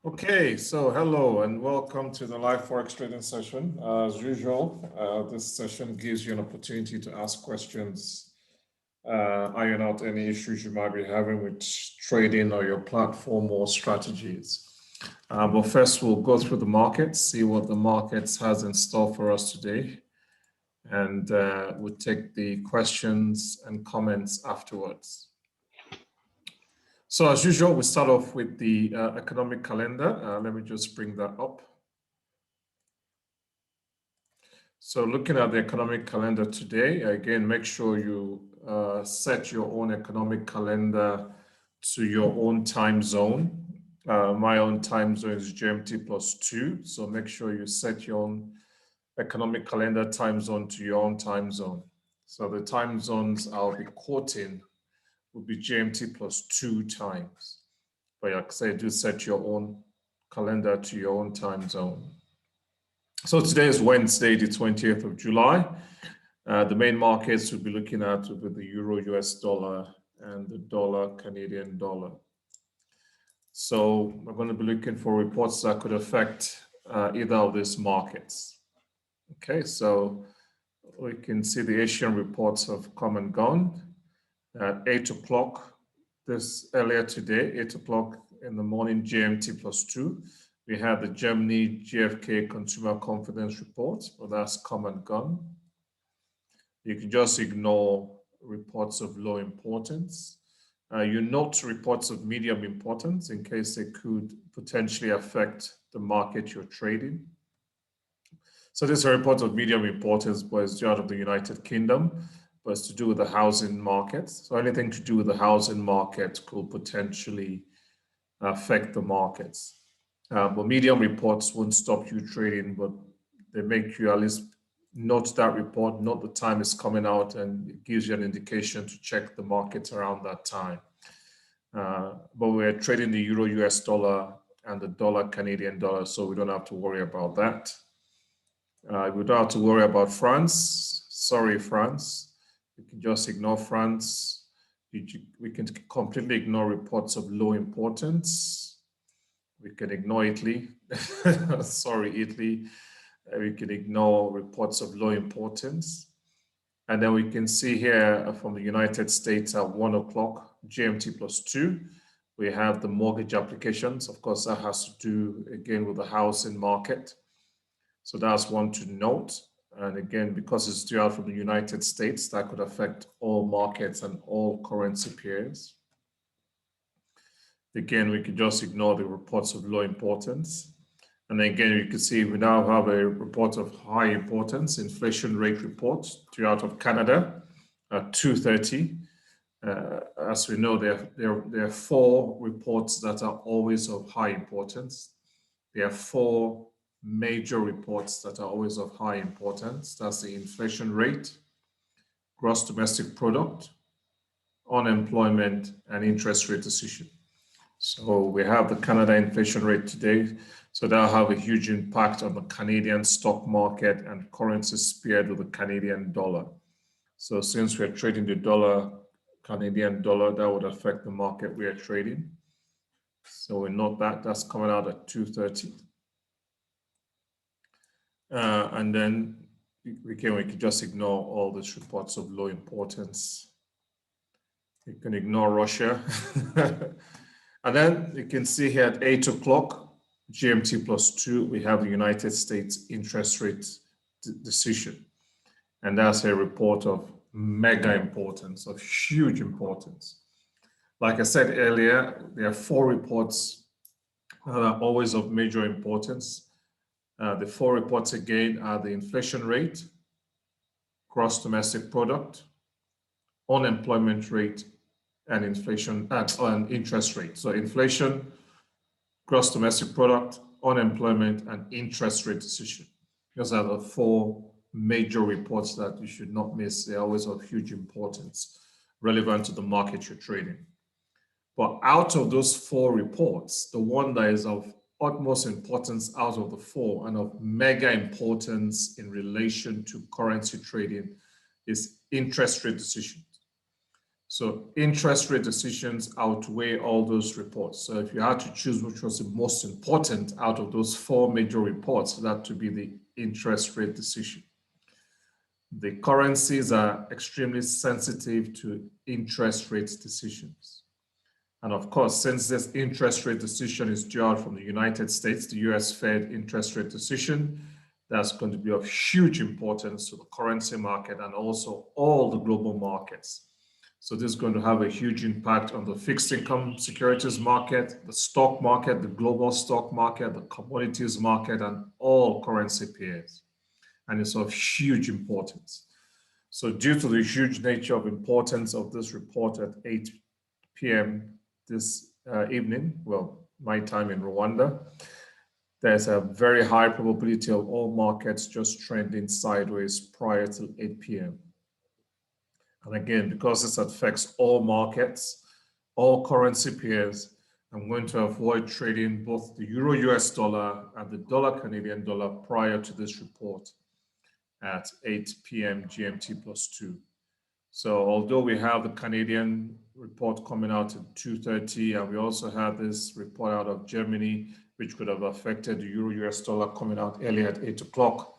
Okay, so hello and welcome to the live Forex trading session. As usual, this session gives you an opportunity to ask questions, iron out any issues you might be having with trading or your platform or strategies. But first, we'll go through the markets, see what the markets has in store for us today, and we'll take the questions and comments afterwards. So as usual, we start off with the economic calendar. Let me just bring that up. So looking at the economic calendar today, again, make sure you set your own economic calendar to your own time zone. My own time zone is GMT +2. So make sure you set your own economic calendar time zone to your own time zone. So the time zones I'll be quoting will be GMT +2 times. But like I say, do set your own calendar to your own time zone. So today is Wednesday, the 20th of July. The main markets we'll be looking at will be the Euro US dollar and the dollar Canadian dollar. So we're going to be looking for reports that could affect either of these markets. Okay, so we can see the Asian reports have come and gone. At 8 o'clock this earlier today, 8 o'clock in the morning, GMT +2, we had the Germany GfK consumer confidence report, but that's come and gone. You can just ignore reports of low importance. You note reports of medium importance in case they could potentially affect the market you're trading. So this is a report of medium importance, but it's out of the United Kingdom. But it's to do with the housing market. So anything to do with the housing market could potentially affect the markets. But medium reports won't stop you trading, but they make you at least note that report, note the time it's coming out, and it gives you an indication to check the market around that time. But we're trading the Euro US dollar and the dollar Canadian dollar, so we don't have to worry about that. We don't have to worry about France. Sorry, France. We can just ignore France. We can completely ignore reports of low importance. We can ignore Italy. Sorry, Italy. We can ignore reports of low importance. And then we can see here from the United States at 1 o'clock, GMT +2, we have the mortgage applications. Of course, that has to do, again, with the housing market. So that's one to note. And again, because it's due out from the United States, that could affect all markets and all currency pairs. Again, we can just ignore the reports of low importance. And again, you can see we now have a report of high importance, inflation rate report due out of Canada at 2:30. As we know, there are 4 reports that are always of high importance. There are 4 major reports that are always of high importance. That's the inflation rate, gross domestic product, unemployment, and interest rate decision. So we have the Canada inflation rate today. So that'll have a huge impact on the Canadian stock market and currencies paired with the Canadian dollar. So since we're trading the dollar, Canadian dollar, that would affect the market we are trading. So we note that that's coming out at 2:30. And then we can just ignore all these reports of low importance. You can ignore Russia. And then you can see here at 8 o'clock, GMT +2, we have the United States interest rate decision. And that's a report of mega importance, of huge importance. Like I said earlier, there are 4 reports that are always of major importance. The 4 reports again are the inflation rate, gross domestic product, unemployment rate, and inflation and interest rate. So inflation, gross domestic product, unemployment, and interest rate decision. Those are the 4 major reports that you should not miss. They're always of huge importance, relevant to the market you're trading. But out of those 4 reports, the one that is of utmost importance out of the 4 and of mega importance in relation to currency trading is interest rate decisions. So interest rate decisions outweigh all those reports. So if you had to choose which was the most important out of those four major reports, that would be the interest rate decision. The currencies are extremely sensitive to interest rate decisions. And of course, since this interest rate decision is due out from the United States, the US Fed interest rate decision, that's going to be of huge importance to the currency market and also all the global markets. So this is going to have a huge impact on the fixed income securities market, the stock market, the global stock market, the commodities market, and all currency pairs. And it's of huge importance. So due to the huge nature of importance of this report at 8 p.m. this evening, well, my time in Rwanda, there's a very high probability of all markets just trending sideways prior to 8 p.m. And again, because this affects all markets, all currency pairs, I'm going to avoid trading both the Euro US dollar and the dollar Canadian dollar prior to this report at 8 p.m. GMT +2. So although we have the Canadian report coming out at 2:30, and we also have this report out of Germany, which could have affected the Euro US dollar coming out earlier at 8 o'clock,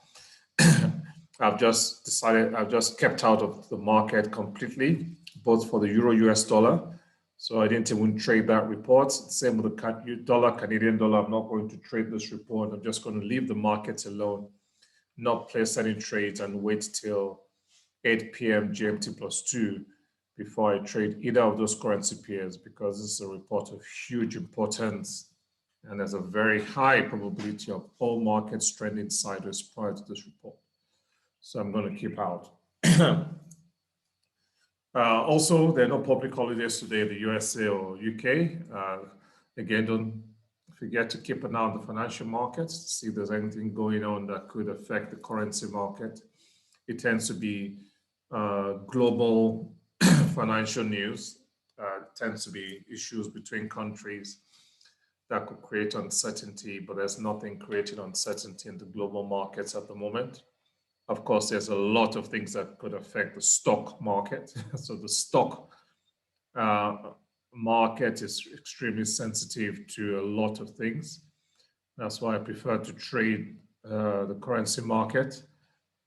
I've just kept out of the market completely, both for the Euro US dollar. So I didn't even trade that report. Same with the dollar, Canadian dollar. I'm not going to trade this report. I'm just going to leave the markets alone, not place any trades, and wait till 8 p.m. GMT +2 before I trade either of those currency pairs, because this is a report of huge importance and there's a very high probability of all markets trending sideways prior to this report. So I'm going to keep out. Also, there are no public holidays today in the USA or UK. Again, don't forget to keep an eye on the financial markets to see if there's anything going on that could affect the currency market. It tends to be global financial news, tends to be issues between countries that could create uncertainty, but there's nothing creating uncertainty in the global markets at the moment. Of course, there's a lot of things that could affect the stock market. So the stock market is extremely sensitive to a lot of things. That's why I prefer to trade the currency market.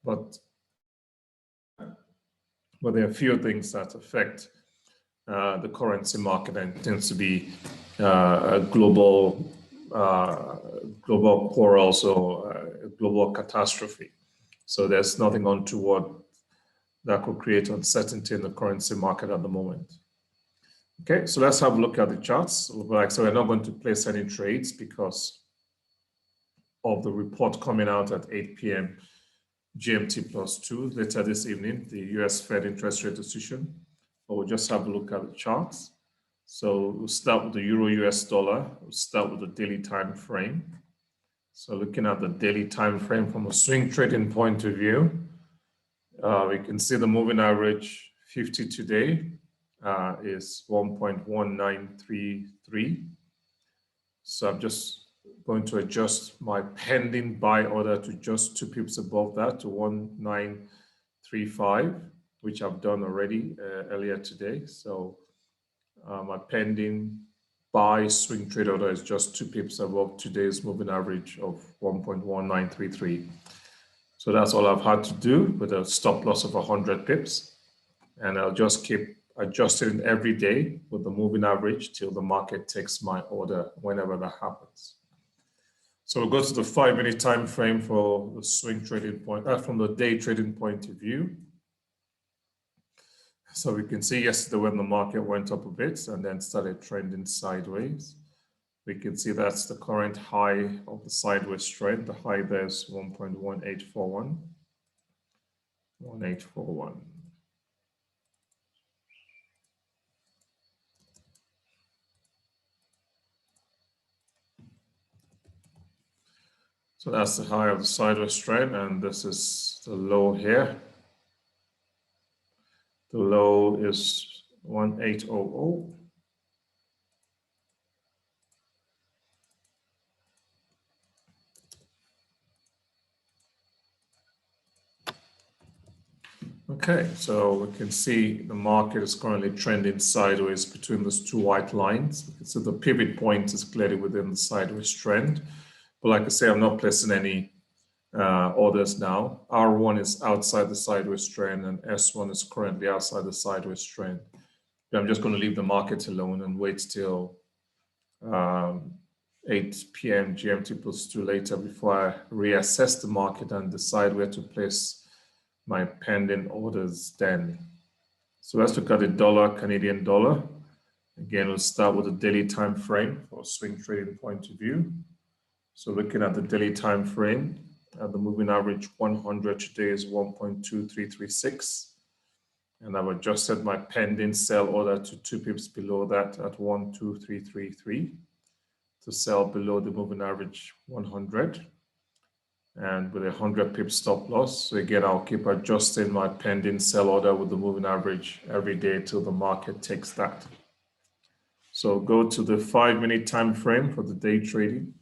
But there are a few things that affect the currency market, and it tends to be a global quarrels or a global catastrophe. So there's nothing untoward that could create uncertainty in the currency market at the moment. Okay, so let's have a look at the charts. Like, so we're not going to place any trades because of the report coming out at 8 p.m. GMT +2 later this evening, the US Fed interest rate decision. But we'll just have a look at the charts. So we'll start with the Euro US dollar. We'll start with the daily time frame. So looking at the daily time frame from a swing trading point of view, we can see the moving average 50 today is 1.1933. So I'm just going to adjust my pending buy order to just 2 pips above that to 1935, which I've done already earlier today. So my pending buy swing trade order is just 2 pips above today's moving average of 1.1933. So that's all I've had to do with a stop loss of 100 pips. And I'll just keep adjusting every day with the moving average till the market takes my order whenever that happens. So we'll go to the 5-minute time frame for the swing trading point, from the day trading point of view. So we can see yesterday when the market went up a bit and then started trending sideways. We can see that's the current high of the sideways trend. The high there is 1.1841. 1841. So that's the high of the sideways trend, and this is the low here. The low is 1800. Okay, Okay, so we can see the market is currently trending sideways between those two white lines. So the pivot point is clearly within the sideways trend. But like I say, I'm not placing any orders now. R1 is outside the sideways trend and S1 is currently outside the sideways trend. I'm just going to leave the market alone and wait till 8 p.m. GMT plus 2 later before I reassess the market and decide where to place my pending orders then. So let's look at the dollar, Canadian dollar. Again, we'll start with the daily time frame for swing trading point of view. So looking at the daily time frame, the moving average 100 today is 1.2336. And I've adjusted my pending sell order to 2 pips below that at 12333 to sell below the moving average 100. And with a 100 pip stop loss. So again, I'll keep adjusting my pending sell order with the moving average every day till the market takes that. So go to the 5-minute time frame for the day trading.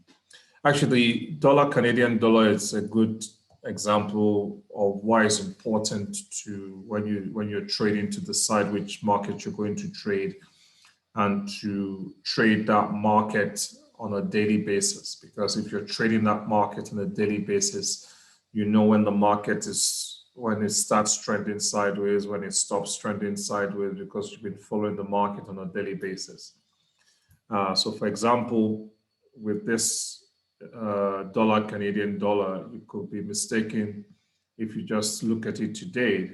Actually, the dollar Canadian dollar is a good example of why it's important to when you're trading to decide which market you're going to trade and to trade that market on a daily basis, because if you're trading that market on a daily basis, you know when the market is, when it starts trending sideways, when it stops trending sideways, because you've been following the market on a daily basis. So for example, with this dollar Canadian dollar, you could be mistaken if you just look at it today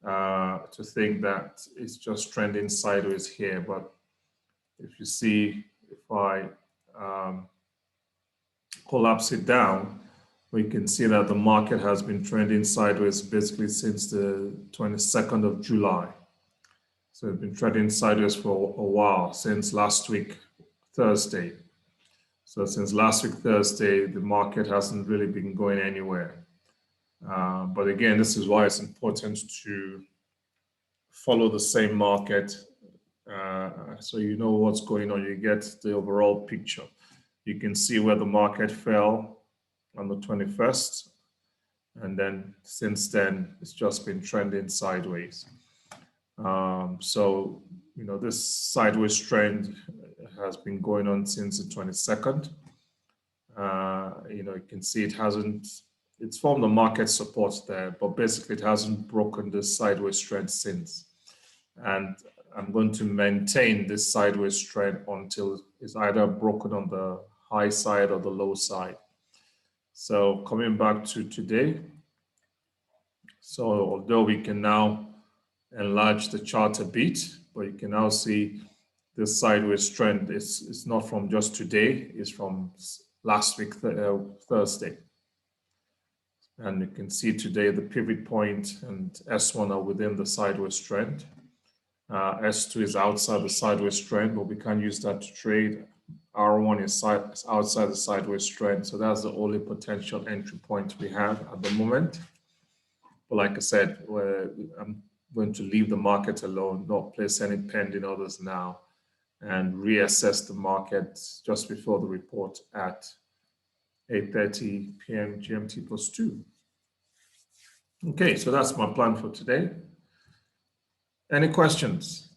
to think that it's just trending sideways here. But if you see, if I collapse it down, we can see that the market has been trending sideways basically since the 22nd of July. So it's been trending sideways for a while, since last week, Thursday. So since last week, Thursday, the market hasn't really been going anywhere. But again, this is why it's important to follow the same market so you know what's going on, you get the overall picture. You can see where the market fell on the 21st, and then since then it's just been trending sideways. So you know, this sideways trend has been going on since the 22nd. You know, you can see it's formed the market support there, but basically it hasn't broken this sideways trend since. And I'm going to maintain this sideways trend until it's either broken on the high side or the low side. So coming back to today, so although we can now enlarge the chart a bit, but you can now see this sideways trend is not from just today, it's from last week, Thursday. And you can see today the pivot point and S1 are within the sideways trend. S2 is outside the sideways trend, but we can't use that to trade. R1 is outside the sideways trend, so that's the only potential entry point we have at the moment. But like I said, I'm going to leave the market alone, not place any pending orders now, and reassess the market just before the report at 8:30 p.m. GMT plus 2. Okay, so that's my plan for today. Any questions?